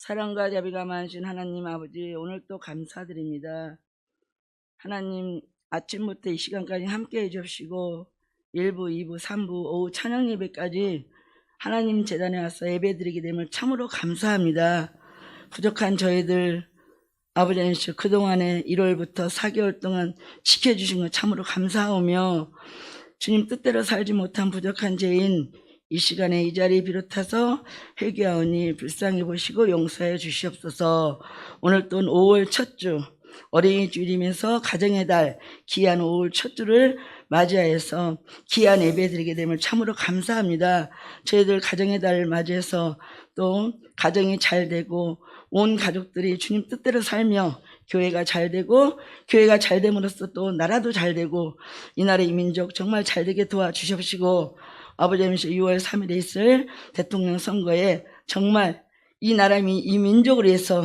사랑과 자비가 많으신 하나님 아버지, 오늘 또 감사드립니다. 하나님, 아침부터 이 시간까지 함께 해주시고 1부, 2부, 3부, 오후 찬양 예배까지 하나님 재단에 와서 예배드리게 됨을 참으로 감사합니다. 부족한 저희들 아버지 하나님, 그동안에 1월부터 4개월 동안 지켜주신 것 참으로 감사하며, 주님 뜻대로 살지 못한 부족한 죄인 이 시간에 이 자리 비롯해서 회개하오니 불쌍히 보시고 용서해 주시옵소서. 오늘 또 5월 첫 주 어린이 주일이면서 가정의 달 귀한 5월 첫 주를 맞이하여서 귀한 예배드리게 됨을 참으로 감사합니다. 저희들 가정의 달을 맞이해서 또 가정이 잘 되고 온 가족들이 주님 뜻대로 살며 교회가 잘 되고, 교회가 잘 됨으로써 또 나라도 잘 되고 이 나라 이 민족 정말 잘 되게 도와주십시고, 아버지 하면서 6월 3일에 있을 대통령 선거에 정말 이 나라 이 민족을 위해서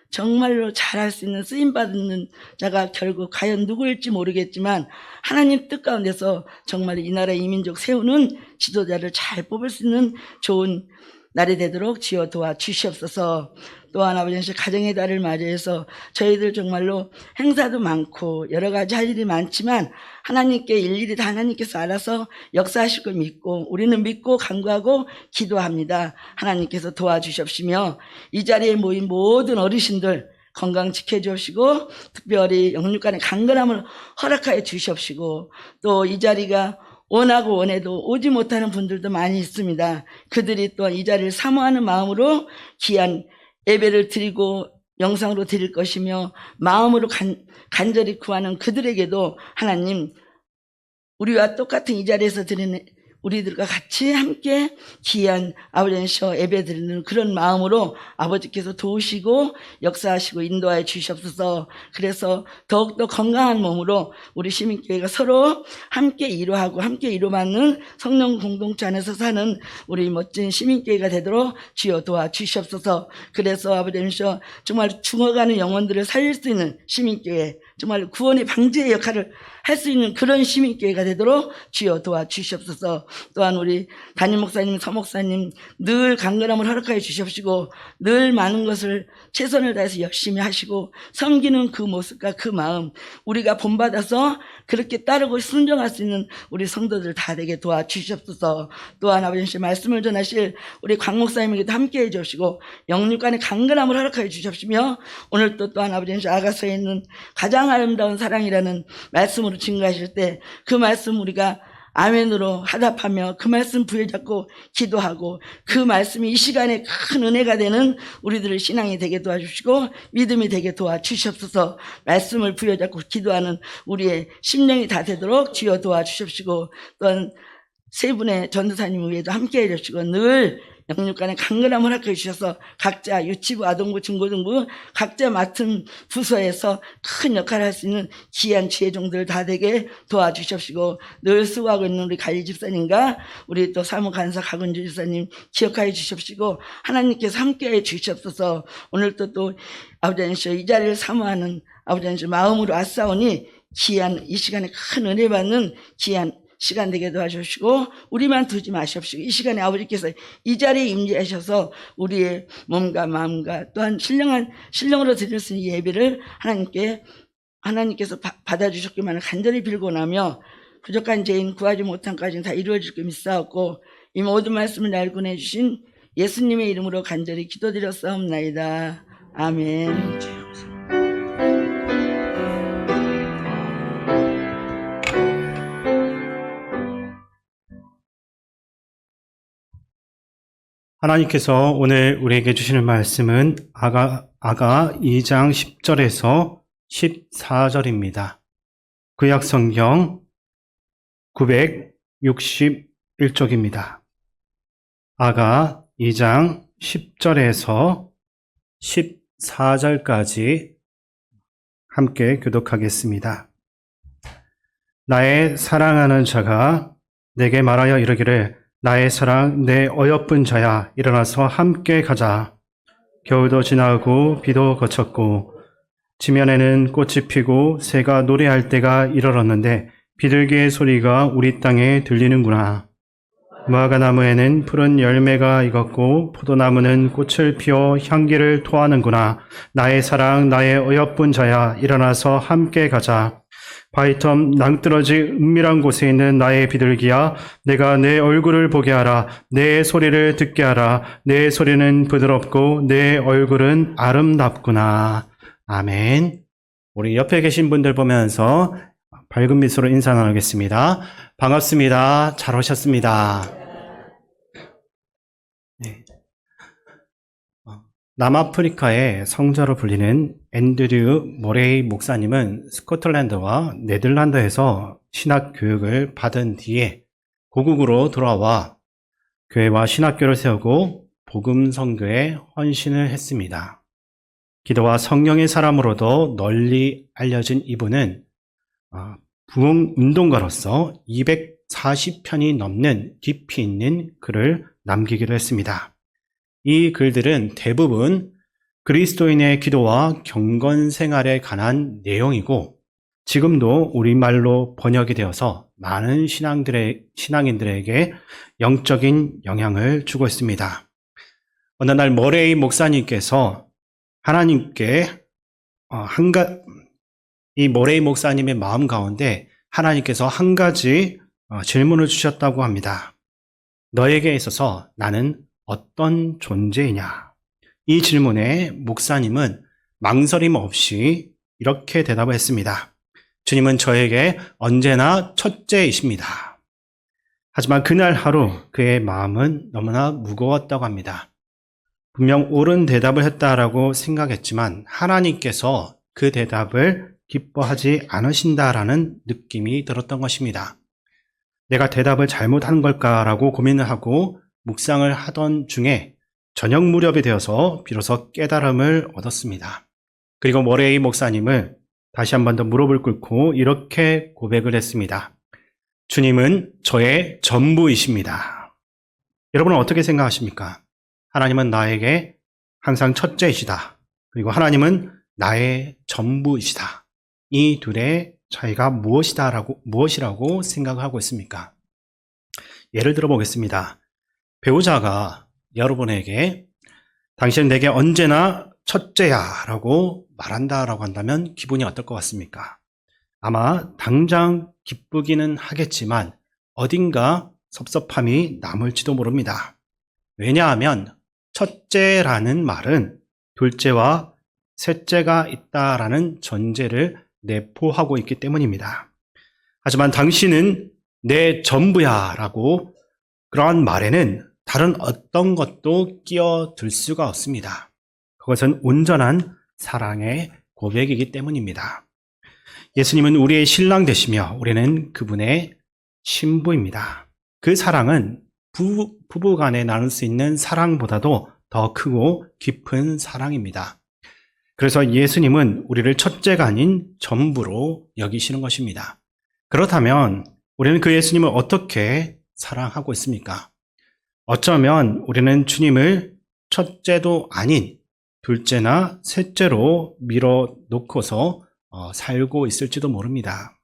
정말로 잘할 수 있는 쓰임받는 자가 결국 과연 누구일지 모르겠지만 하나님 뜻 가운데서 정말 이 나라 이 민족 세우는 지도자를 잘 뽑을 수 있는 좋은 날이 되도록 지어 도와주시옵소서. 또한 아버지 가정의 달을 맞이해서 저희들 정말로 행사도 많고 여러 가지 할 일이 많지만 하나님께 일일이 다 하나님께서 알아서 역사하실 걸 믿고 우리는 믿고 간구하고 기도합니다. 하나님께서 도와주시옵시며 이 자리에 모인 모든 어르신들 건강 지켜주시고 특별히 영육간의 강건함을 허락하여 주시옵시고, 또 이 자리가 원하고 원해도 오지 못하는 분들도 많이 있습니다. 그들이 또 이 자리를 사모하는 마음으로 귀한 예배를 드리고 영상으로 드릴 것이며 마음으로 간절히 구하는 그들에게도 하나님, 우리와 똑같은 이 자리에서 드리는 우리들과 같이 함께 귀한 아버지께서 예배 드리는 그런 마음으로 아버지께서 도우시고 역사하시고 인도하여 주시옵소서. 그래서 더욱더 건강한 몸으로 우리 시민교회가 서로 함께 이루하고 함께 이루받는 성령 공동체 안에서 사는 우리 멋진 시민교회가 되도록 주여 도와주시옵소서. 그래서 아버지께서 정말 죽어가는 영혼들을 살릴 수 있는 시민교회, 정말 구원의 방지의 역할을 할 수 있는 그런 시민교회가 되도록 주여 도와주시옵소서. 또한 우리 담임 목사님, 서목사님 늘 강건함을 허락하여 주시옵시고 늘 많은 것을 최선을 다해서 열심히 하시고 섬기는 그 모습과 그 마음, 우리가 본받아서 그렇게 따르고 순종할 수 있는 우리 성도들 다 되게 도와주시옵소서. 또한 아버지 말씀을 전하실 우리 곽 목사님에게도 함께해 주시고 영육간의 강건함을 허락하여 주시옵시며, 오늘 또한 아버지 아가서에 있는 가장 아름다운 사랑이라는 말씀으로 증거하실 때 그 말씀 우리가 아멘으로 화답하며 그 말씀 부여잡고 기도하고 그 말씀이 이 시간에 큰 은혜가 되는 우리들의 신앙이 되게 도와주시고 믿음이 되게 도와주시옵소서. 말씀을 부여잡고 기도하는 우리의 심령이 다 되도록 주여 도와주십시고, 또한 세 분의 전도사님 외에도 함께 해주시고 늘 영육간의 강건함을 허락해 주셔서 각자 유치부, 아동부, 중고등부 각자 맡은 부서에서 큰 역할을 할 수 있는 귀한 지혜종들 다 되게 도와주십시고, 늘 수고하고 있는 우리 관리 집사님과 우리 또 사무간사 박은주 집사님 기억하여 주십시고 하나님께서 함께해 주시옵소서. 오늘 또 아버지 이 자리를 사모하는 아버지 마음으로 왔사오니 귀한 이 시간에 큰 은혜 받는 귀한 시간 되게 도와주시고 우리만 두지 마시옵시고 이 시간에 아버지께서 이 자리에 임재하셔서 우리의 몸과 마음과 또한 신령으로 드릴 수 있는 예배를 하나님께서 받아주셨기만 간절히 빌고 나며 부족한 죄인 구하지 못한 까지는 다 이루어질 것 믿사옵고 이 모든 말씀을 날 보내주신 예수님의 이름으로 간절히 기도드렸사옵나이다. 아멘. 하나님께서 오늘 우리에게 주시는 말씀은 아가 2장 10절에서 14절입니다. 구약성경 961쪽입니다. 아가 2장 10절에서 14절까지 함께 교독하겠습니다. 나의 사랑하는 자가 내게 말하여 이르기를 나의 사랑, 내 어여쁜 자야, 일어나서 함께 가자. 겨울도 지나고 비도 거쳤고 지면에는 꽃이 피고 새가 노래할 때가 이르렀는데 비둘기의 소리가 우리 땅에 들리는구나. 무화과 나무에는 푸른 열매가 익었고 포도나무는 꽃을 피워 향기를 토하는구나. 나의 사랑, 나의 어여쁜 자야, 일어나서 함께 가자. 바위텀 낭떠러지 은밀한 곳에 있는 나의 비둘기야, 내가 내 얼굴을 보게 하라. 내 소리를 듣게 하라. 내 소리는 부드럽고 내 얼굴은 아름답구나. 아멘. 우리 옆에 계신 분들 보면서 밝은 미소로 인사 나누겠습니다. 반갑습니다. 잘 오셨습니다. 네. 남아프리카의 성자로 불리는 앤드류 모레이 목사님은 스코틀랜드와 네덜란드에서 신학 교육을 받은 뒤에 고국으로 돌아와 교회와 신학교를 세우고 복음 선교에 헌신을 했습니다. 기도와 성령의 사람으로도 널리 알려진 이분은 부흥 운동가로서 240편이 넘는 깊이 있는 글을 남기기도 했습니다. 이 글들은 대부분 그리스도인의 기도와 경건 생활에 관한 내용이고 지금도 우리말로 번역이 되어서 많은 신앙인들에게 영적인 영향을 주고 있습니다. 어느 날 머레이 목사님께서 하나님께 이 모레이 목사님의 마음 가운데 하나님께서 한 가지 질문을 주셨다고 합니다. 너에게 있어서 나는 어떤 존재이냐? 이 질문에 목사님은 망설임 없이 이렇게 대답을 했습니다. 주님은 저에게 언제나 첫째이십니다. 하지만 그날 하루 그의 마음은 너무나 무거웠다고 합니다. 분명 옳은 대답을 했다라고 생각했지만 하나님께서 그 대답을 기뻐하지 않으신다라는 느낌이 들었던 것입니다. 내가 대답을 잘못한 걸까라고 고민을 하고 묵상을 하던 중에 저녁 무렵이 되어서 비로소 깨달음을 얻었습니다. 그리고 모레이 목사님을 다시 한 번 더 무릎을 꿇고 이렇게 고백을 했습니다. 주님은 저의 전부이십니다. 여러분은 어떻게 생각하십니까? 하나님은 나에게 항상 첫째이시다. 그리고 하나님은 나의 전부이시다. 이 둘의 차이가 무엇이라고 생각하고 있습니까? 예를 들어 보겠습니다. 배우자가 여러분에게 당신은 내게 언제나 첫째야 라고 말한다라고 한다면 기분이 어떨 것 같습니까? 아마 당장 기쁘기는 하겠지만 어딘가 섭섭함이 남을지도 모릅니다. 왜냐하면 첫째라는 말은 둘째와 셋째가 있다라는 전제를 내포하고 있기 때문입니다. 하지만 당신은 내 전부야 라고 그러한 말에는 다른 어떤 것도 끼어들 수가 없습니다. 그것은 온전한 사랑의 고백이기 때문입니다. 예수님은 우리의 신랑 되시며 우리는 그분의 신부입니다. 그 사랑은 부부 간에 나눌 수 있는 사랑보다도 더 크고 깊은 사랑입니다. 그래서 예수님은 우리를 첫째가 아닌 전부로 여기시는 것입니다. 그렇다면 우리는 그 예수님을 어떻게 사랑하고 있습니까? 어쩌면 우리는 주님을 첫째도 아닌 둘째나 셋째로 밀어놓고서 살고 있을지도 모릅니다.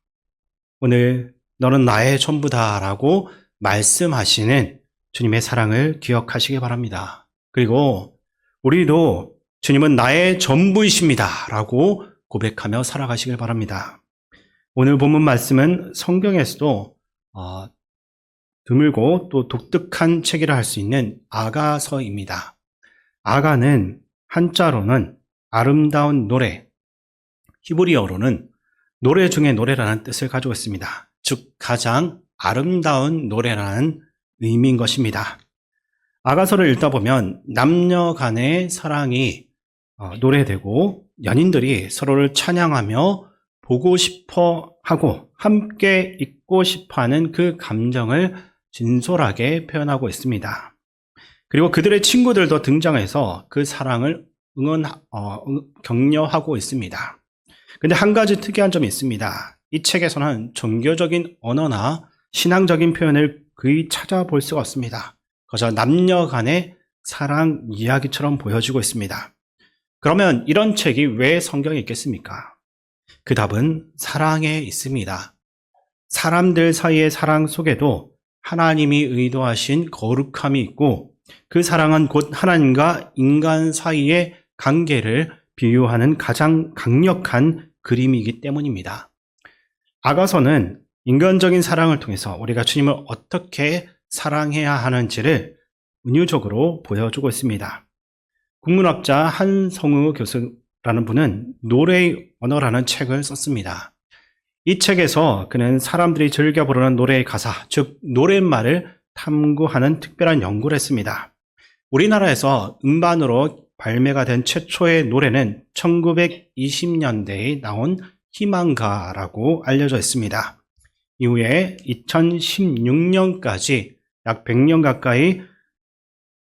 오늘 너는 나의 전부다라고 말씀하시는 주님의 사랑을 기억하시기 바랍니다. 그리고 우리도 주님은 나의 전부이십니다 라고 고백하며 살아가시길 바랍니다. 오늘 본문 말씀은 성경에서도 드물고 또 독특한 책이라 할 수 있는 아가서입니다. 아가는 한자로는 아름다운 노래, 히브리어로는 노래 중에 노래라는 뜻을 가지고 있습니다. 즉 가장 아름다운 노래라는 의미인 것입니다. 아가서를 읽다 보면 남녀 간의 사랑이 노래되고 연인들이 서로를 찬양하며 보고 싶어 하고 함께 있고 싶어 하는 그 감정을 진솔하게 표현하고 있습니다. 그리고 그들의 친구들도 등장해서 그 사랑을 격려하고 있습니다. 근데 한 가지 특이한 점이 있습니다. 이 책에서는 종교적인 언어나 신앙적인 표현을 거의 찾아볼 수가 없습니다. 그저 남녀 간의 사랑 이야기처럼 보여지고 있습니다. 그러면 이런 책이 왜 성경에 있겠습니까? 그 답은 사랑에 있습니다. 사람들 사이의 사랑 속에도 하나님이 의도하신 거룩함이 있고 그 사랑은 곧 하나님과 인간 사이의 관계를 비유하는 가장 강력한 그림이기 때문입니다. 아가서는 인간적인 사랑을 통해서 우리가 주님을 어떻게 사랑해야 하는지를 은유적으로 보여주고 있습니다. 국문학자 한성우 교수라는 분은 노래의 언어라는 책을 썼습니다. 이 책에서 그는 사람들이 즐겨 부르는 노래의 가사, 즉 노랫말을 탐구하는 특별한 연구를 했습니다. 우리나라에서 음반으로 발매가 된 최초의 노래는 1920년대에 나온 희망가라고 알려져 있습니다. 이후에 2016년까지 약 100년 가까이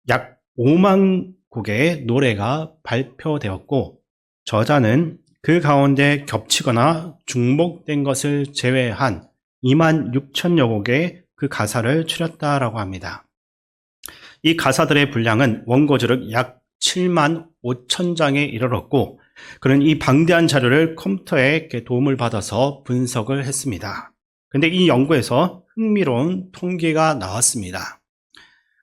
약 5만 곡의 노래가 발표되었고 저자는 그 가운데 겹치거나 중복된 것을 제외한 2만 6천여 곡의 그 가사를 추렸다라고 합니다. 이 가사들의 분량은 원고지력 약 7만 5천 장에 이르렀고 그는 이 방대한 자료를 컴퓨터에 도움을 받아서 분석을 했습니다. 근데 이 연구에서 흥미로운 통계가 나왔습니다.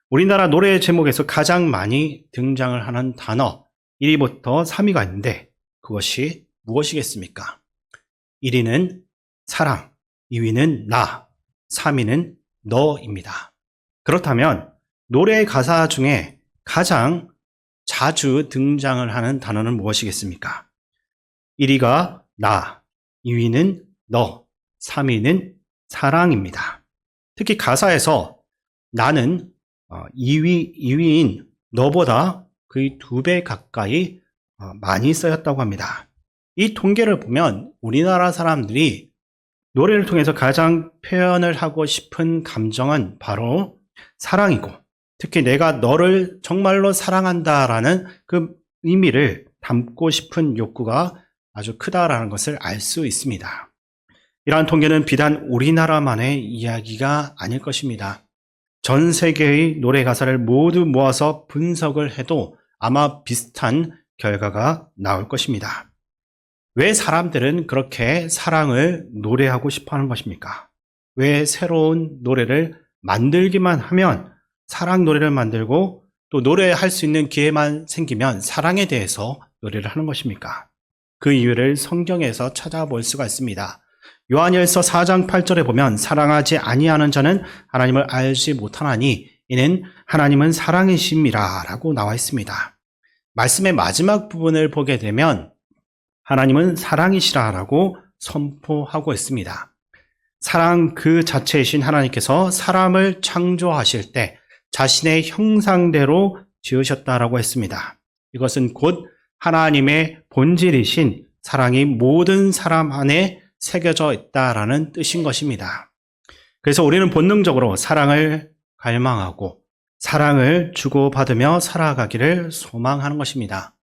우리나라 노래 제목에서 가장 많이 등장을 하는 단어 1위부터 3위가 있는데 그것이 무엇이겠습니까? 1위는 사랑, 2위는 나, 3위는 너입니다. 그렇다면 노래의 가사 중에 가장 자주 등장을 하는 단어는 무엇이겠습니까? 1위가 나, 2위는 너, 3위는 사랑입니다. 특히 가사에서 나는 2위인 너보다 거의 2배 가까이 많이 쓰였다고 합니다. 이 통계를 보면 우리나라 사람들이 노래를 통해서 가장 표현을 하고 싶은 감정은 바로 사랑이고 특히 내가 너를 정말로 사랑한다라는 그 의미를 담고 싶은 욕구가 아주 크다라는 것을 알 수 있습니다. 이러한 통계는 비단 우리나라만의 이야기가 아닐 것입니다. 전 세계의 노래 가사를 모두 모아서 분석을 해도 아마 비슷한 결과가 나올 것입니다. 왜 사람들은 그렇게 사랑을 노래하고 싶어 하는 것입니까? 왜 새로운 노래를 만들기만 하면 사랑 노래를 만들고 또 노래할 수 있는 기회만 생기면 사랑에 대해서 노래를 하는 것입니까? 그 이유를 성경에서 찾아볼 수가 있습니다. 요한일서 4장 8절에 보면 사랑하지 아니하는 자는 하나님을 알지 못하나니 이는 하나님은 사랑이심이라 라고 나와 있습니다. 말씀의 마지막 부분을 보게 되면 하나님은 사랑이시라 라고 선포하고 있습니다. 사랑 그 자체이신 하나님께서 사람을 창조하실 때 자신의 형상대로 지으셨다라고 했습니다. 이것은 곧 하나님의 본질이신 사랑이 모든 사람 안에 새겨져 있다라는 뜻인 것입니다. 그래서 우리는 본능적으로 사랑을 갈망하고 사랑을 주고받으며 살아가기를 소망하는 것입니다.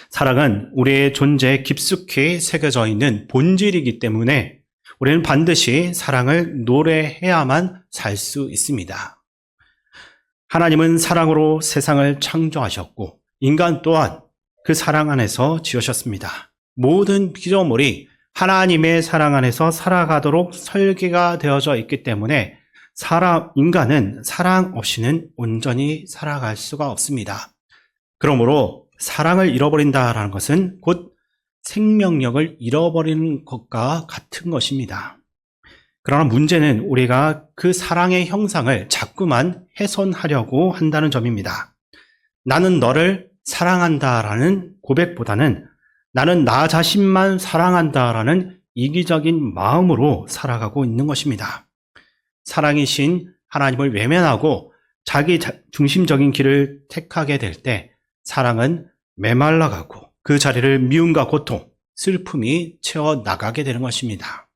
사랑은 우리의 존재에 깊숙이 새겨져 있는 본질이기 때문에 우리는 반드시 사랑을 노래해야만 살 수 있습니다. 하나님은 사랑으로 세상을 창조하셨고 인간 또한 그 사랑 안에서 지으셨습니다. 모든 피조물이 하나님의 사랑 안에서 살아가도록 설계가 되어져 있기 때문에 인간은 사랑 없이는 온전히 살아갈 수가 없습니다. 그러므로 사랑을 잃어버린다라는 것은 곧 생명력을 잃어버리는 것과 같은 것입니다. 그러나 문제는 우리가 그 사랑의 형상을 자꾸만 훼손하려고 한다는 점입니다. 나는 너를 사랑한다라는 고백보다는 나는 나 자신만 사랑한다라는 이기적인 마음으로 살아가고 있는 것입니다. 사랑이신 하나님을 외면하고 자기 중심적인 길을 택하게 될 때 사랑은 메말라가고 그 자리를 미움과 고통, 슬픔이 채워나가게 되는 것입니다.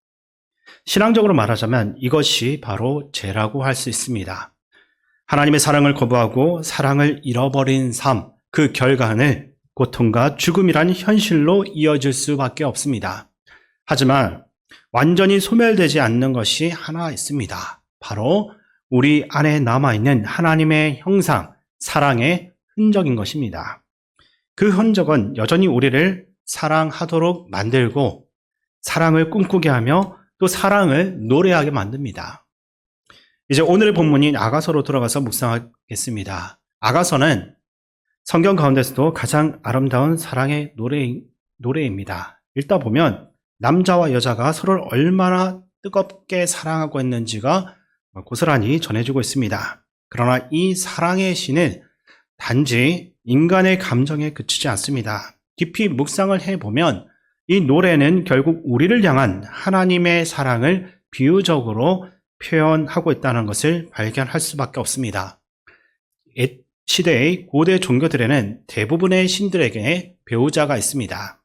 신앙적으로 말하자면 이것이 바로 죄라고 할 수 있습니다. 하나님의 사랑을 거부하고 사랑을 잃어버린 삶, 그 결과는 고통과 죽음이란 현실로 이어질 수밖에 없습니다. 하지만 완전히 소멸되지 않는 것이 하나 있습니다. 바로 우리 안에 남아있는 하나님의 형상, 사랑의 흔적인 것입니다. 그 흔적은 여전히 우리를 사랑하도록 만들고 사랑을 꿈꾸게 하며 또 사랑을 노래하게 만듭니다. 이제 오늘의 본문인 아가서로 돌아가서 묵상하겠습니다. 아가서는 성경 가운데서도 가장 아름다운 사랑의 노래입니다. 읽다 보면 남자와 여자가 서로를 얼마나 뜨겁게 사랑하고 있는지가 고스란히 전해지고 있습니다. 그러나 이 사랑의 시는 단지 인간의 감정에 그치지 않습니다. 깊이 묵상을 해보면 이 노래는 결국 우리를 향한 하나님의 사랑을 비유적으로 표현하고 있다는 것을 발견할 수밖에 없습니다. 옛 시대의 고대 종교들에는 대부분의 신들에게 배우자가 있습니다.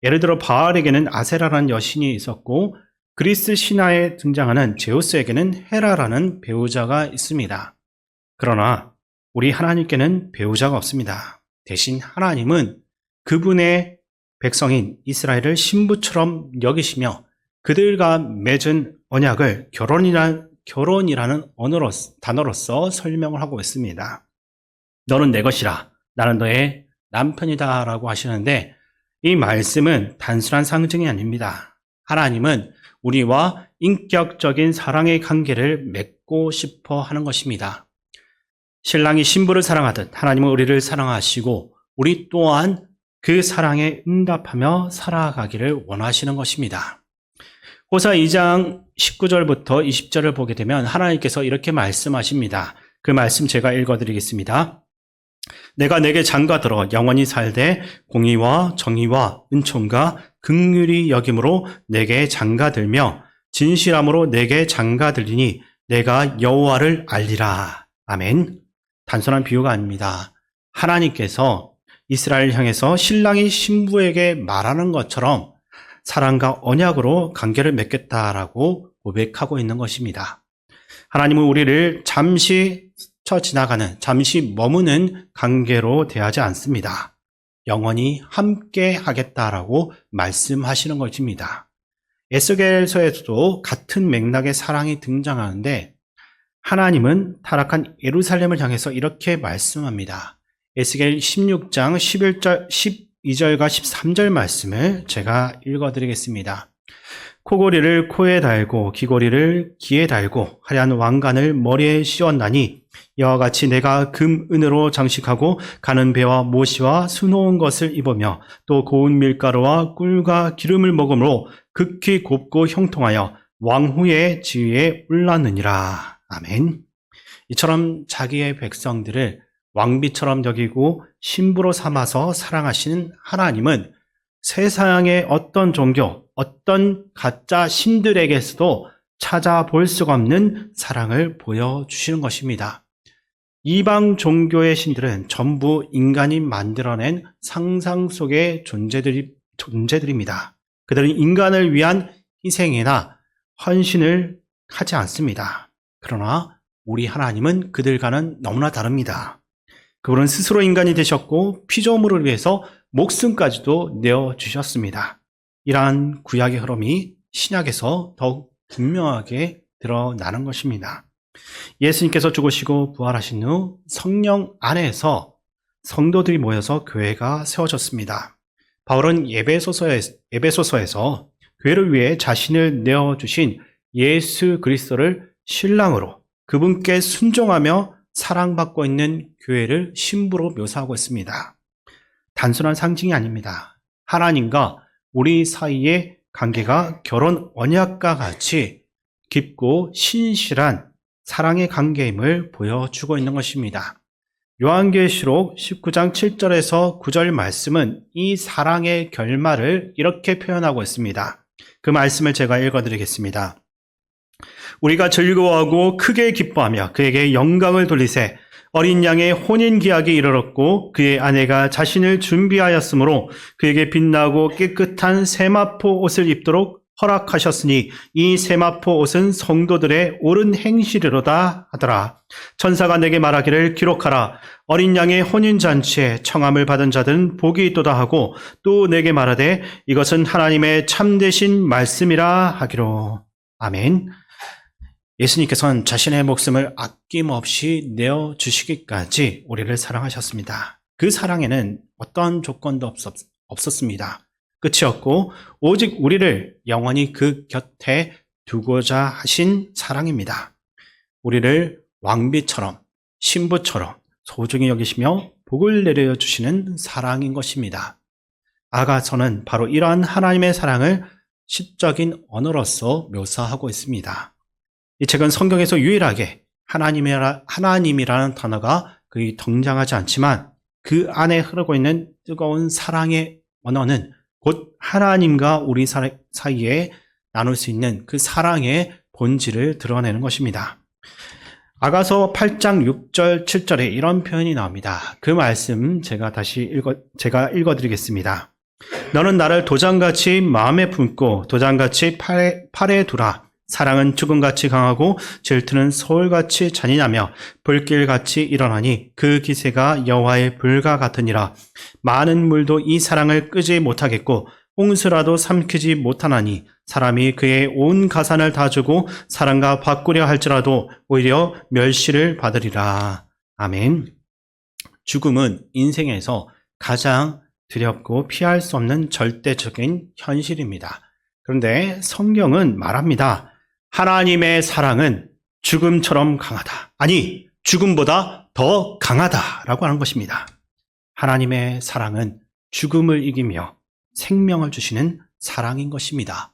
예를 들어 바알에게는 아세라라는 여신이 있었고 그리스 신화에 등장하는 제우스에게는 헤라라는 배우자가 있습니다. 그러나 우리 하나님께는 배우자가 없습니다. 대신 하나님은 그분의 백성인 이스라엘을 신부처럼 여기시며 그들과 맺은 언약을 결혼이라는 단어로서 설명을 하고 있습니다. 너는 내 것이라, 나는 너의 남편이다 라고 하시는데 이 말씀은 단순한 상징이 아닙니다. 하나님은 우리와 인격적인 사랑의 관계를 맺고 싶어 하는 것입니다. 신랑이 신부를 사랑하듯 하나님은 우리를 사랑하시고 우리 또한 그 사랑에 응답하며 살아가기를 원하시는 것입니다. 호사 2장 19절부터 20절을 보게 되면 하나님께서 이렇게 말씀하십니다. 그 말씀 제가 읽어드리겠습니다. 내가 내게 장가들어 영원히 살되 공의와 정의와 은총과 긍휼히 여김으로 내게 장가들며 진실함으로 내게 장가들리니 내가 여호와를 알리라. 아멘. 단순한 비유가 아닙니다. 하나님께서 이스라엘 향해서 신랑이 신부에게 말하는 것처럼 사랑과 언약으로 관계를 맺겠다라고 고백하고 있는 것입니다. 하나님은 우리를 잠시 스쳐 지나가는, 잠시 머무는 관계로 대하지 않습니다. 영원히 함께 하겠다라고 말씀하시는 것입니다. 에스겔서에서도 같은 맥락의 사랑이 등장하는데 하나님은 타락한 예루살렘을 향해서 이렇게 말씀합니다. 에스겔 16장 12절과 13절 말씀을 제가 읽어드리겠습니다. 코고리를 코에 달고 귀고리를 귀에 달고 하얀 왕관을 머리에 씌웠나니 이와 같이 내가 금, 은으로 장식하고 가는 배와 모시와 수놓은 것을 입으며 또 고운 밀가루와 꿀과 기름을 먹음으로 극히 곱고 형통하여 왕후의 지위에 올랐느니라. 아멘. 이처럼 자기의 백성들을 왕비처럼 여기고 신부로 삼아서 사랑하시는 하나님은 세상의 어떤 종교, 어떤 가짜 신들에게서도 찾아볼 수가 없는 사랑을 보여주시는 것입니다. 이방 종교의 신들은 전부 인간이 만들어낸 상상 속의 존재들입니다. 그들은 인간을 위한 희생이나 헌신을 하지 않습니다. 그러나 우리 하나님은 그들과는 너무나 다릅니다. 그분은 스스로 인간이 되셨고 피조물을 위해서 목숨까지도 내어주셨습니다. 이러한 구약의 흐름이 신약에서 더욱 분명하게 드러나는 것입니다. 예수님께서 죽으시고 부활하신 후 성령 안에서 성도들이 모여서 교회가 세워졌습니다. 바울은 에베소서에서 교회를 위해 자신을 내어주신 예수 그리스도를 신랑으로 그분께 순종하며 사랑받고 있는 교회를 신부로 묘사하고 있습니다. 단순한 상징이 아닙니다. 하나님과 우리 사이의 관계가 결혼 언약과 같이 깊고 신실한 사랑의 관계임을 보여주고 있는 것입니다. 요한계시록 19장 7절에서 9절 말씀은 이 사랑의 결말을 이렇게 표현하고 있습니다. 그 말씀을 제가 읽어드리겠습니다. 우리가 즐거워하고 크게 기뻐하며 그에게 영광을 돌리세 어린 양의 혼인기약이 이르렀고 그의 아내가 자신을 준비하였으므로 그에게 빛나고 깨끗한 세마포 옷을 입도록 허락하셨으니 이 세마포 옷은 성도들의 옳은 행실이로다 하더라. 천사가 내게 말하기를 기록하라. 어린 양의 혼인잔치에 청함을 받은 자들은 복이 있도다 하고 또 내게 말하되 이것은 하나님의 참되신 말씀이라 하기로. 아멘. 예수님께서는 자신의 목숨을 아낌없이 내어주시기까지 우리를 사랑하셨습니다. 그 사랑에는 어떤 조건도 없었습니다. 끝이었고 오직 우리를 영원히 그 곁에 두고자 하신 사랑입니다. 우리를 왕비처럼 신부처럼 소중히 여기시며 복을 내려주시는 사랑인 것입니다. 아가서는 바로 이러한 하나님의 사랑을 시적인 언어로서 묘사하고 있습니다. 이 책은 성경에서 유일하게 하나님이라는 단어가 거의 등장하지 않지만 그 안에 흐르고 있는 뜨거운 사랑의 언어는 곧 하나님과 우리 사이에 나눌 수 있는 그 사랑의 본질을 드러내는 것입니다. 아가서 8장 6절 7절에 이런 표현이 나옵니다. 그 말씀 제가 읽어드리겠습니다. 너는 나를 도장같이 마음에 품고 도장같이 팔에 두라. 사랑은 죽음같이 강하고 질투는 소울같이 잔인하며 불길같이 일어나니 그 기세가 여호와의 불과 같으니라. 많은 물도 이 사랑을 끄지 못하겠고 홍수라도 삼키지 못하나니 사람이 그의 온 가산을 다 주고 사랑과 바꾸려 할지라도 오히려 멸시를 받으리라. 아멘. 죽음은 인생에서 가장 두렵고 피할 수 없는 절대적인 현실입니다. 그런데 성경은 말합니다. 하나님의 사랑은 죽음처럼 강하다. 아니, 죽음보다 더 강하다라고 하는 것입니다. 하나님의 사랑은 죽음을 이기며 생명을 주시는 사랑인 것입니다.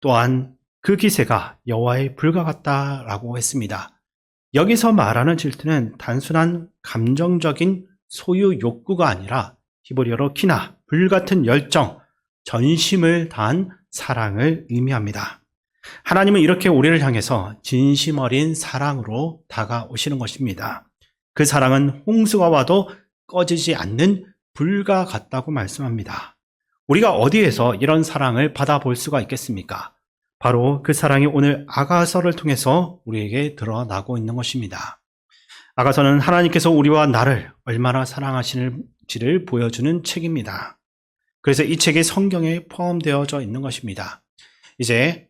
또한 그 기세가 여호와의 불과 같다라고 했습니다. 여기서 말하는 질투는 단순한 감정적인 소유 욕구가 아니라 히브리어로 키나, 불같은 열정, 전심을 다한 사랑을 의미합니다. 하나님은 이렇게 우리를 향해서 진심 어린 사랑으로 다가오시는 것입니다. 그 사랑은 홍수가 와도 꺼지지 않는 불과 같다고 말씀합니다. 우리가 어디에서 이런 사랑을 받아볼 수가 있겠습니까? 바로 그 사랑이 오늘 아가서를 통해서 우리에게 드러나고 있는 것입니다. 아가서는 하나님께서 우리와 나를 얼마나 사랑하시는지를 보여주는 책입니다. 그래서 이 책이 성경에 포함되어져 있는 것입니다. 이제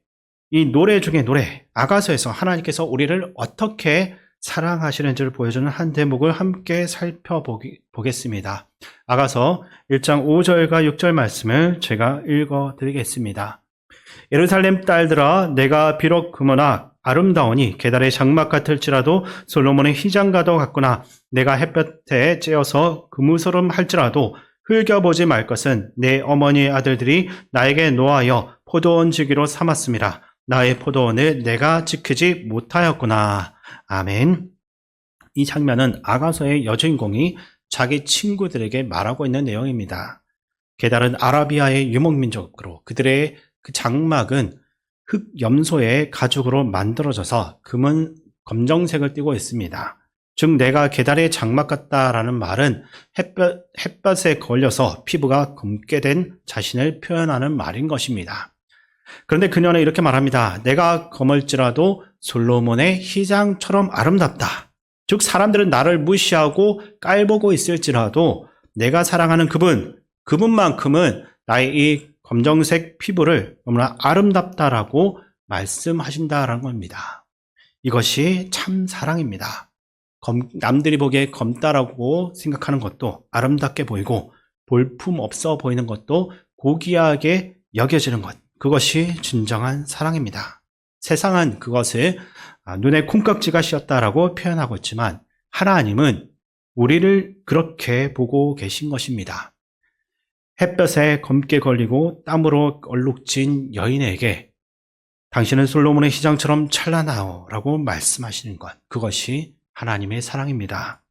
이 노래 중에 노래, 아가서에서 하나님께서 우리를 어떻게 사랑하시는지를 보여주는 한 대목을 함께 살펴보겠습니다. 아가서 1장 5절과 6절 말씀을 제가 읽어드리겠습니다. 예루살렘 딸들아, 내가 비록 금은악 아름다우니 계달의 장막 같을지라도 솔로몬의 휘장과도 같구나. 내가 햇볕에 쬐어서 그무서름 할지라도 흘겨보지 말 것은 내 어머니의 아들들이 나에게 노하여 포도원 주기로 삼았음이라. 나의 포도원을 내가 지키지 못하였구나. 아멘. 이 장면은 아가서의 여주인공이 자기 친구들에게 말하고 있는 내용입니다. 게달은 아라비아의 유목민족으로 그들의 그 장막은 흙 염소의 가죽으로 만들어져서 금은 검정색을 띠고 있습니다. 즉 내가 게달의 장막 같다라는 말은 햇볕에 걸려서 피부가 검게 된 자신을 표현하는 말인 것입니다. 그런데 그녀는 이렇게 말합니다. 내가 검을지라도 솔로몬의 휘장처럼 아름답다. 즉 사람들은 나를 무시하고 깔보고 있을지라도 내가 사랑하는 그분만큼은 나의 이 검정색 피부를 너무나 아름답다라고 말씀하신다라는 겁니다. 이것이 참 사랑입니다. 남들이 보기에 검다라고 생각하는 것도 아름답게 보이고 볼품 없어 보이는 것도 고귀하게 여겨지는 것, 그것이 진정한 사랑입니다. 세상은 그것을 눈에 콩깍지가 씌었다라고 표현하고 있지만 하나님은 우리를 그렇게 보고 계신 것입니다. 햇볕에 검게 걸리고 땀으로 얼룩진 여인에게 당신은 솔로몬의 휘장처럼 찬란하오 라고 말씀하시는 것, 그것이 하나님의 사랑입니다.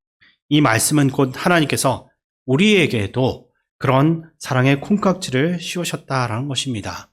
이 말씀은 곧 하나님께서 우리에게도 그런 사랑의 콩깍지를 씌우셨다라는 것입니다.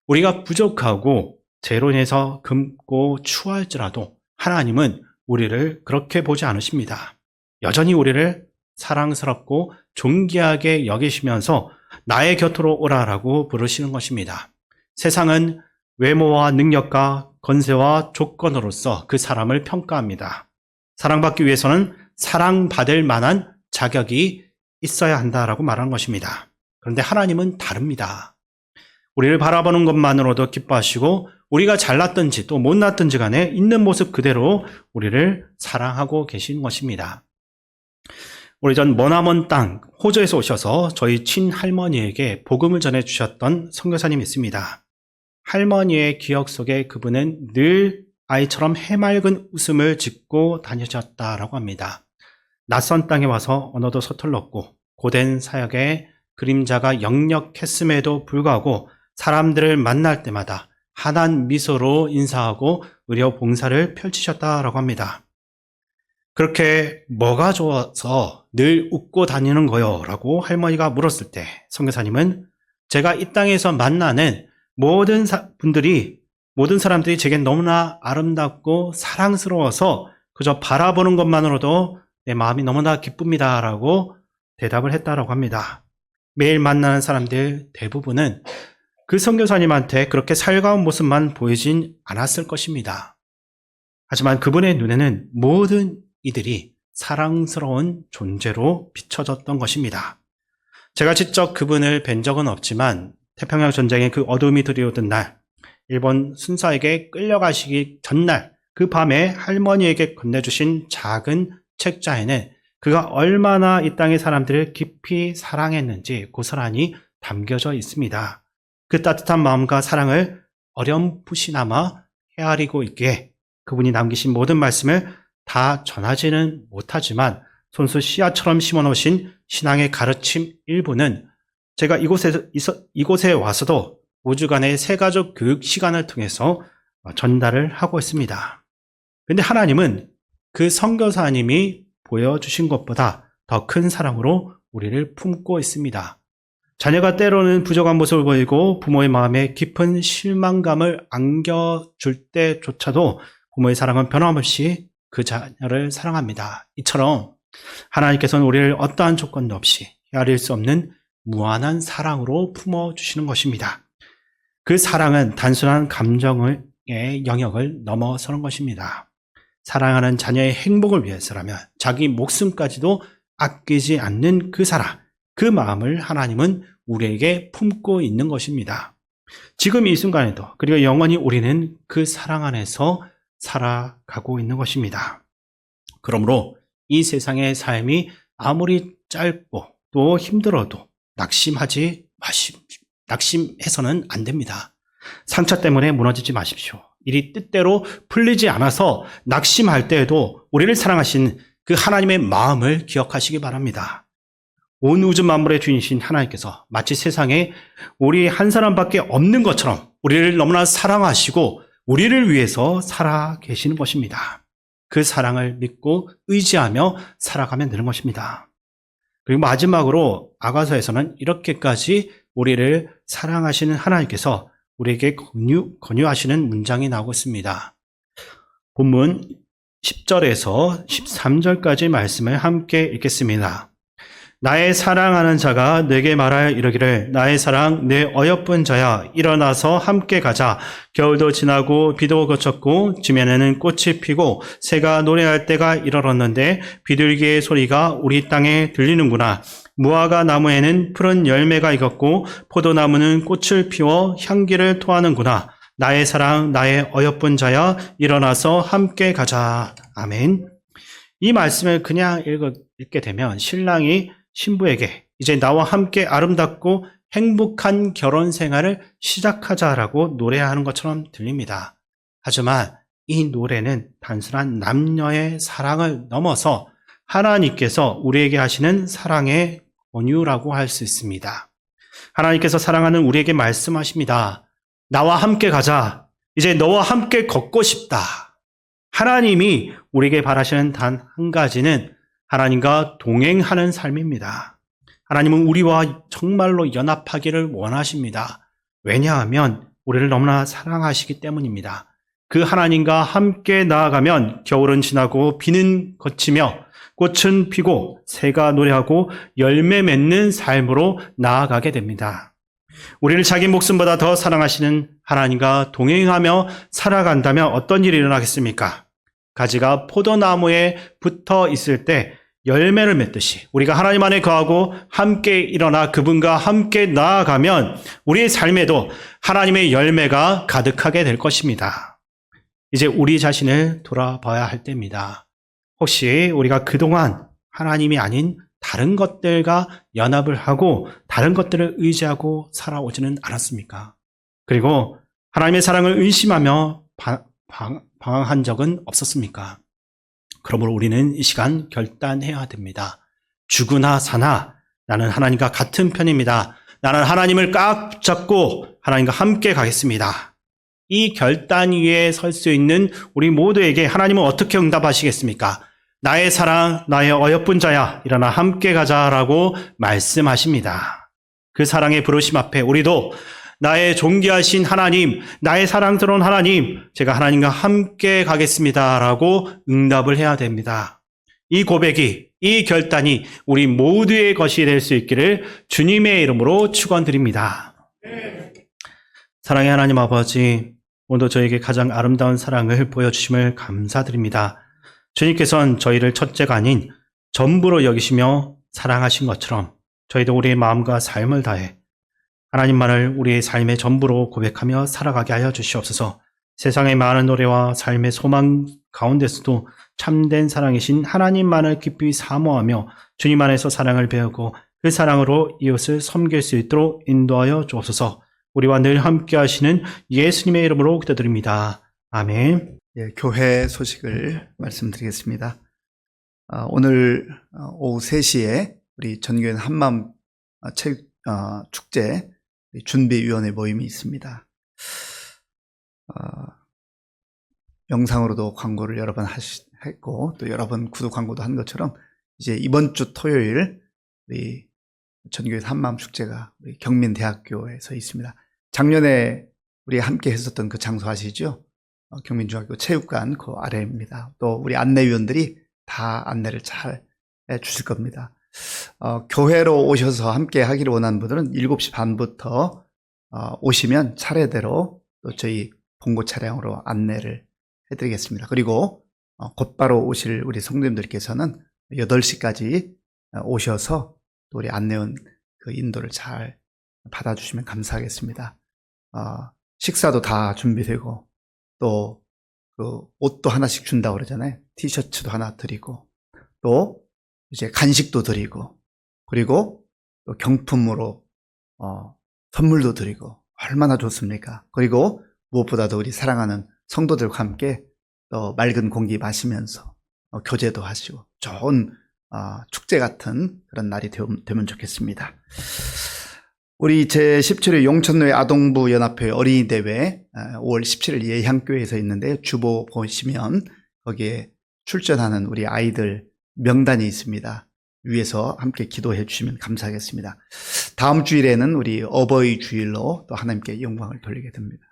우리가 부족하고 제로인에서 금고 추할지라도 하나님은 우리를 그렇게 보지 않으십니다. 여전히 우리를 사랑스럽고 존귀하게 여기시면서 나의 곁으로 오라라고 부르시는 것입니다. 세상은 외모와 능력과 건세와 조건으로서 그 사람을 평가합니다. 사랑받기 위해서는 사랑받을 만한 자격이 있어야 한다라고 말하는 것입니다. 그런데 하나님은 다릅니다. 우리를 바라보는 것만으로도 기뻐하시고 우리가 잘났든지 또 못났든지 간에 있는 모습 그대로 우리를 사랑하고 계신 것입니다. 오래전 머나먼 땅 호주에서 오셔서 저희 친할머니에게 복음을 전해주셨던 선교사님이 있습니다. 할머니의 기억 속에 그분은 늘 아이처럼 해맑은 웃음을 짓고 다니셨다라고 합니다. 낯선 땅에 와서 언어도 서툴렀고 고된 사역에 그림자가 역력했음에도 불구하고 사람들을 만날 때마다 환한 미소로 인사하고 의료 봉사를 펼치셨다라고 합니다. 그렇게 뭐가 좋아서 늘 웃고 다니는 거요? 라고 할머니가 물었을 때 선교사님은 제가 이 땅에서 만나는 모든 사람들이 제겐 너무나 아름답고 사랑스러워서 그저 바라보는 것만으로도 내 마음이 너무나 기쁩니다. 라고 대답을 했다라고 합니다. 매일 만나는 사람들 대부분은 그 선교사님한테 그렇게 살가운 모습만 보이진 않았을 것입니다. 하지만 그분의 눈에는 모든 이들이 사랑스러운 존재로 비춰졌던 것입니다. 제가 직접 그분을 뵌 적은 없지만 태평양 전쟁의 그 어둠이 들이오던 날, 일본 순사에게 끌려가시기 전날 그 밤에 할머니에게 건네주신 작은 책자에는 그가 얼마나 이 땅의 사람들을 깊이 사랑했는지 고스란히 담겨져 있습니다. 그 따뜻한 마음과 사랑을 어렴풋이나마 헤아리고 있기에 그분이 남기신 모든 말씀을 다 전하지는 못하지만 손수 씨앗처럼 심어놓으신 신앙의 가르침 일부는 제가 이곳에 와서도 5주간의 새가족 교육 시간을 통해서 전달을 하고 있습니다. 그런데 하나님은 그 선교사님이 보여주신 것보다 더 큰 사랑으로 우리를 품고 있습니다. 자녀가 때로는 부족한 모습을 보이고 부모의 마음에 깊은 실망감을 안겨줄 때조차도 부모의 사랑은 변함없이 그 자녀를 사랑합니다. 이처럼 하나님께서는 우리를 어떠한 조건도 없이 헤아릴 수 없는 무한한 사랑으로 품어주시는 것입니다. 그 사랑은 단순한 감정의 영역을 넘어서는 것입니다. 사랑하는 자녀의 행복을 위해서라면 자기 목숨까지도 아끼지 않는 그 사랑, 그 마음을 하나님은 우리에게 품고 있는 것입니다. 지금 이 순간에도 그리고 영원히 우리는 그 사랑 안에서 살아가고 있는 것입니다. 그러므로 이 세상의 삶이 아무리 짧고 또 힘들어도 낙심해서는 안 됩니다. 상처 때문에 무너지지 마십시오. 일이 뜻대로 풀리지 않아서 낙심할 때에도 우리를 사랑하신 그 하나님의 마음을 기억하시기 바랍니다. 온 우주 만물의 주인이신 하나님께서 마치 세상에 우리 한 사람밖에 없는 것처럼 우리를 너무나 사랑하시고 우리를 위해서 살아 계시는 것입니다. 그 사랑을 믿고 의지하며 살아가면 되는 것입니다. 그리고 마지막으로 아가서에서는 이렇게까지 우리를 사랑하시는 하나님께서 우리에게 권유하시는 문장이 나오고 있습니다. 본문 10절에서 13절까지 말씀을 함께 읽겠습니다. 나의 사랑하는 자가 내게 말하여 이르기를 나의 사랑 내 어여쁜 자야 일어나서 함께 가자. 겨울도 지나고 비도 그쳤고 지면에는 꽃이 피고 새가 노래할 때가 이르렀는데 비둘기의 소리가 우리 땅에 들리는구나. 무화과 나무에는 푸른 열매가 익었고 포도나무는 꽃을 피워 향기를 토하는구나. 나의 사랑 나의 어여쁜 자야 일어나서 함께 가자. 아멘. 이 말씀을 그냥 읽게 되면 신랑이 신부에게 이제 나와 함께 아름답고 행복한 결혼 생활을 시작하자라고 노래하는 것처럼 들립니다. 하지만 이 노래는 단순한 남녀의 사랑을 넘어서 하나님께서 우리에게 하시는 사랑의 권유라고 할 수 있습니다. 하나님께서 사랑하는 우리에게 말씀하십니다. 나와 함께 가자. 이제 너와 함께 걷고 싶다. 하나님이 우리에게 바라시는 단 한 가지는 하나님과 동행하는 삶입니다. 하나님은 우리와 정말로 연합하기를 원하십니다. 왜냐하면 우리를 너무나 사랑하시기 때문입니다. 그 하나님과 함께 나아가면 겨울은 지나고 비는 그치며 꽃은 피고 새가 노래하고 열매 맺는 삶으로 나아가게 됩니다. 우리를 자기 목숨보다 더 사랑하시는 하나님과 동행하며 살아간다면 어떤 일이 일어나겠습니까? 가지가 포도나무에 붙어 있을 때 열매를 맺듯이 우리가 하나님 안에 거하고 함께 일어나 그분과 함께 나아가면 우리의 삶에도 하나님의 열매가 가득하게 될 것입니다. 이제 우리 자신을 돌아봐야 할 때입니다. 혹시 우리가 그동안 하나님이 아닌 다른 것들과 연합을 하고 다른 것들을 의지하고 살아오지는 않았습니까? 그리고 하나님의 사랑을 의심하며 방황한 적은 없었습니까? 그러므로 우리는 이 시간 결단해야 됩니다. 죽으나 사나 나는 하나님과 같은 편입니다. 나는 하나님을 꽉 잡고 하나님과 함께 가겠습니다. 이 결단 위에 설 수 있는 우리 모두에게 하나님은 어떻게 응답하시겠습니까? 나의 사랑, 나의 어여쁜 자야, 일어나 함께 가자라고 말씀하십니다. 그 사랑의 부르심 앞에 우리도 나의 존귀하신 하나님, 나의 사랑스러운 하나님, 제가 하나님과 함께 가겠습니다라고 응답을 해야 됩니다. 이 고백이, 이 결단이 우리 모두의 것이 될 수 있기를 주님의 이름으로 축원드립니다. 사랑의 하나님 아버지, 오늘도 저에게 가장 아름다운 사랑을 보여주심을 감사드립니다. 주님께서는 저희를 첫째가 아닌 전부로 여기시며 사랑하신 것처럼 저희도 우리의 마음과 삶을 다해 하나님만을 우리의 삶의 전부로 고백하며 살아가게 하여 주시옵소서. 세상의 많은 노래와 삶의 소망 가운데서도 참된 사랑이신 하나님만을 깊이 사모하며 주님 안에서 사랑을 배우고 그 사랑으로 이웃을 섬길 수 있도록 인도하여 주옵소서. 우리와 늘 함께 하시는 예수님의 이름으로 기도드립니다. 아멘. 예, 교회 소식을 말씀드리겠습니다. 오늘 오후 3시에 우리 전교회 한마음 체육 축제 준비위원회 모임이 있습니다. 영상으로도 광고를 여러 번 했고 또 여러 번 구독 광고도 한 것처럼 이제 이번 주 토요일 우리 전교회 한마음 축제가 우리 경민대학교에서 있습니다. 작년에 우리 함께 했었던 그 장소 아시죠? 경민중학교 체육관 그 아래입니다. 또 우리 안내위원들이 다 안내를 잘 해주실 겁니다. 교회로 오셔서 함께 하기를 원하는 분들은 7시 반부터 오시면 차례대로 또 저희 봉고 차량으로 안내를 해드리겠습니다. 그리고 곧바로 오실 우리 성도님들께서는 8시까지 오셔서 또 우리 안내원 그 인도를 잘 받아주시면 감사하겠습니다. 식사도 다 준비되고 또 그 옷도 하나씩 준다고 그러잖아요. 티셔츠도 하나 드리고 또 이제 간식도 드리고 그리고 또 경품으로 선물도 드리고 얼마나 좋습니까? 그리고 무엇보다도 우리 사랑하는 성도들과 함께 또 맑은 공기 마시면서 교제도 하시고 좋은 축제 같은 그런 날이 되면 좋겠습니다. 우리 제17회 용천로의 아동부 연합회 어린이대회 5월 17일 예향교회에서 있는데 주보 보시면 거기에 출전하는 우리 아이들 명단이 있습니다. 위에서 함께 기도해 주시면 감사하겠습니다. 다음 주일에는 우리 어버이 주일로 또 하나님께 영광을 돌리게 됩니다.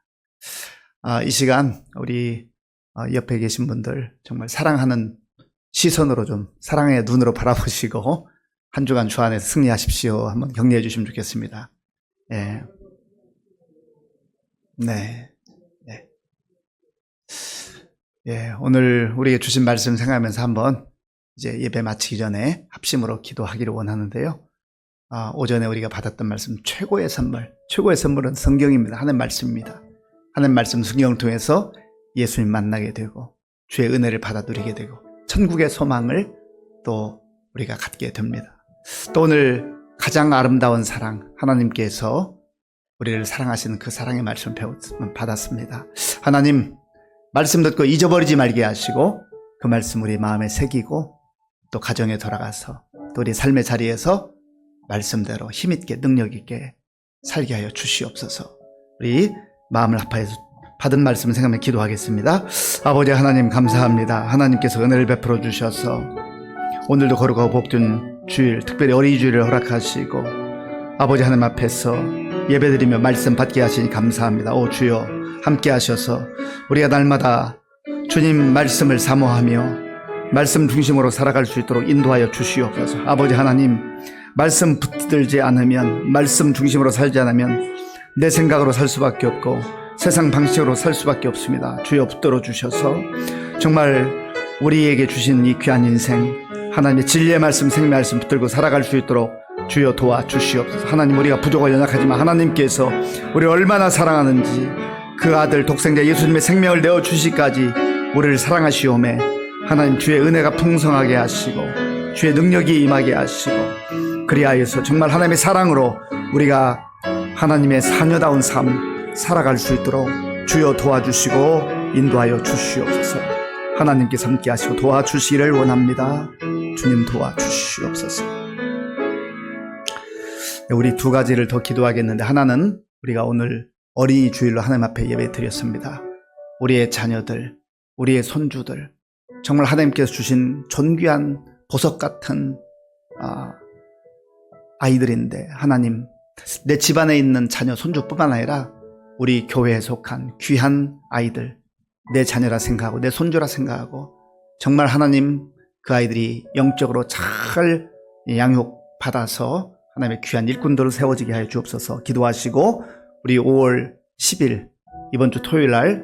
이 시간 우리 옆에 계신 분들 정말 사랑하는 시선으로 좀 사랑의 눈으로 바라보시고 한 주간 주 안에서 승리하십시오. 한번 격려해 주시면 좋겠습니다. 예. 네. 네. 예. 오늘 우리에게 주신 말씀 생각하면서 한번 이제 예배 마치기 전에 합심으로 기도하기를 원하는데요. 오전에 우리가 받았던 말씀 최고의 선물은 성경입니다. 하나님 말씀입니다. 하나님 말씀 성경을 통해서 예수님 만나게 되고 주의 은혜를 받아 누리게 되고 천국의 소망을 또 우리가 갖게 됩니다. 또 오늘 가장 아름다운 사랑 하나님께서 우리를 사랑하시는 그 사랑의 말씀을 받았습니다. 하나님 말씀 듣고 잊어버리지 말게 하시고 그 말씀 우리 마음에 새기고 또 가정에 돌아가서 또 우리 삶의 자리에서 말씀대로 힘있게 능력있게 살게 하여 주시옵소서. 우리 마음을 합하여서 받은 말씀을 생각하며 기도하겠습니다. 아버지 하나님 감사합니다. 하나님께서 은혜를 베풀어 주셔서 오늘도 거룩하고 복된 주일, 특별히 어린이 주일을 허락하시고 아버지 하나님 앞에서 예배드리며 말씀 받게 하시니 감사합니다. 오 주여 함께 하셔서 우리가 날마다 주님 말씀을 사모하며 말씀 중심으로 살아갈 수 있도록 인도하여 주시옵소서. 아버지 하나님 말씀 붙들지 않으면 말씀 중심으로 살지 않으면 내 생각으로 살 수밖에 없고 세상 방식으로 살 수밖에 없습니다. 주여 붙들어 주셔서 정말 우리에게 주신 이 귀한 인생 하나님의 진리의 말씀 생명의 말씀 붙들고 살아갈 수 있도록 주여 도와주시옵소서. 하나님 우리가 부족하고 연약하지만 하나님께서 우리를 얼마나 사랑하는지 그 아들 독생자 예수님의 생명을 내어주시기까지 우리를 사랑하시오매 하나님 주의 은혜가 풍성하게 하시고 주의 능력이 임하게 하시고 그리하여서 정말 하나님의 사랑으로 우리가 하나님의 자녀다운 삶 살아갈 수 있도록 주여 도와주시고 인도하여 주시옵소서. 하나님께서 함께 하시고 도와주시기를 원합니다. 주님 도와주시옵소서. 우리 두 가지를 더 기도하겠는데, 하나는 우리가 오늘 어린이 주일로 하나님 앞에 예배 드렸습니다. 우리의 자녀들, 우리의 손주들, 정말 하나님께서 주신 존귀한 보석 같은 아이들인데, 하나님, 내 집안에 있는 자녀, 손주뿐만 아니라 우리 교회에 속한 귀한 아이들, 내 자녀라 생각하고 내 손주라 생각하고, 정말 하나님 그 아이들이 영적으로 잘 양육받아서 하나님의 귀한 일꾼들을 세워지게 하여 주옵소서. 기도하시고, 우리 5월 10일 이번 주 토요일 날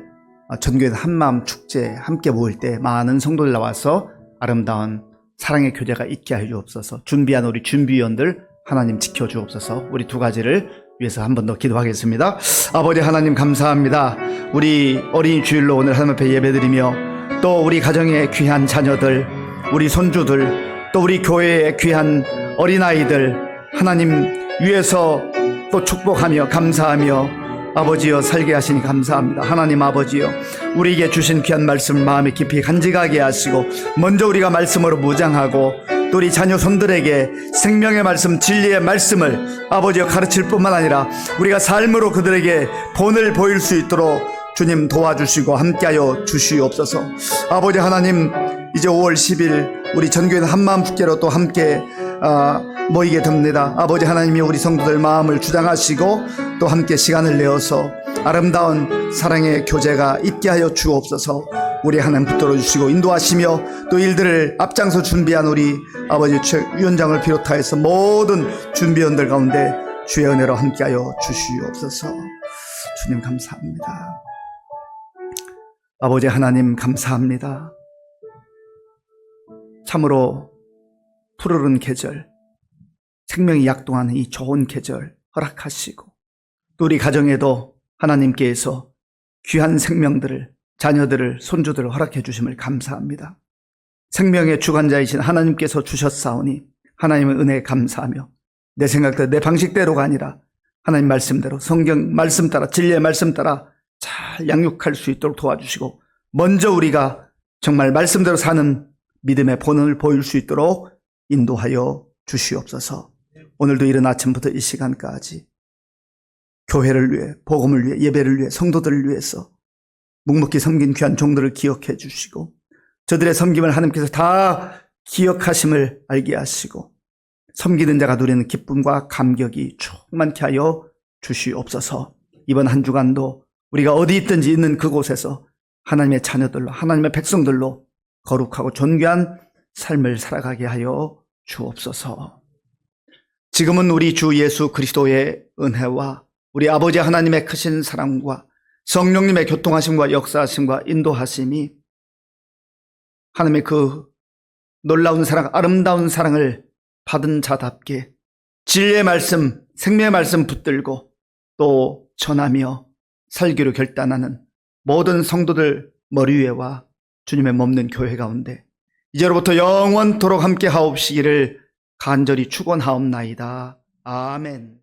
전교회 한마음 축제 함께 모일 때 많은 성도들 나와서 아름다운 사랑의 교제가 있게 하여 주옵소서. 준비한 우리 준비위원들 하나님 지켜주옵소서. 우리 두 가지를 위해서 한 번 더 기도하겠습니다. 아버지 하나님 감사합니다. 우리 어린이 주일로 오늘 하나님 앞에 예배드리며, 또 우리 가정의 귀한 자녀들, 우리 손주들, 또 우리 교회의 귀한 어린아이들 하나님 위해서 또 축복하며 감사하며 아버지여 살게 하시니 감사합니다. 하나님 아버지여, 우리에게 주신 귀한 말씀을 마음에 깊이 간직하게 하시고, 먼저 우리가 말씀으로 무장하고 또 우리 자녀 손들에게 생명의 말씀, 진리의 말씀을 아버지여 가르칠 뿐만 아니라 우리가 삶으로 그들에게 본을 보일 수 있도록 주님 도와주시고 함께하여 주시옵소서. 아버지 하나님, 이제 5월 10일 우리 전교회 한마음 축제로 또 함께 모이게 됩니다. 아버지 하나님이 우리 성도들 마음을 주장하시고 또 함께 시간을 내어서 아름다운 사랑의 교제가 있게 하여 주옵소서. 우리 하나님 붙들어 주시고 인도하시며, 또 일들을 앞장서 준비한 우리 아버지 최 위원장을 비롯하여서 모든 준비원들 가운데 주의 은혜로 함께하여 주시옵소서. 주님 감사합니다. 아버지 하나님 감사합니다. 참으로 푸르른 계절, 생명이 약동하는 이 좋은 계절 허락하시고, 또 우리 가정에도 하나님께서 귀한 생명들을, 자녀들을, 손주들을 허락해 주심을 감사합니다. 생명의 주관자이신 하나님께서 주셨사오니 하나님의 은혜에 감사하며, 내 생각대로 내 방식대로가 아니라 하나님 말씀대로, 성경 말씀 따라, 진리의 말씀 따라 잘 양육할 수 있도록 도와주시고, 먼저 우리가 정말 말씀대로 사는 믿음의 본을 보일 수 있도록 인도하여 주시옵소서. 오늘도 이른 아침부터 이 시간까지 교회를 위해, 복음을 위해, 예배를 위해, 성도들을 위해서 묵묵히 섬긴 귀한 종들을 기억해 주시고, 저들의 섬김을 하나님께서 다 기억하심을 알게 하시고, 섬기는 자가 누리는 기쁨과 감격이 충만케 하여 주시옵소서. 이번 한 주간도 우리가 어디 있든지 있는 그곳에서 하나님의 자녀들로, 하나님의 백성들로 거룩하고 존귀한 삶을 살아가게 하여 주옵소서. 지금은 우리 주 예수 그리스도의 은혜와 우리 아버지 하나님의 크신 사랑과 성령님의 교통하심과 역사하심과 인도하심이, 하나님의 그 놀라운 사랑, 아름다운 사랑을 받은 자답게 진리의 말씀, 생명의 말씀 붙들고 또 전하며 살기로 결단하는 모든 성도들 머리 위에와 주님의 몸는 교회 가운데 이제로부터 영원토록 함께 하옵시기를 간절히 축원하옵나이다. 아멘.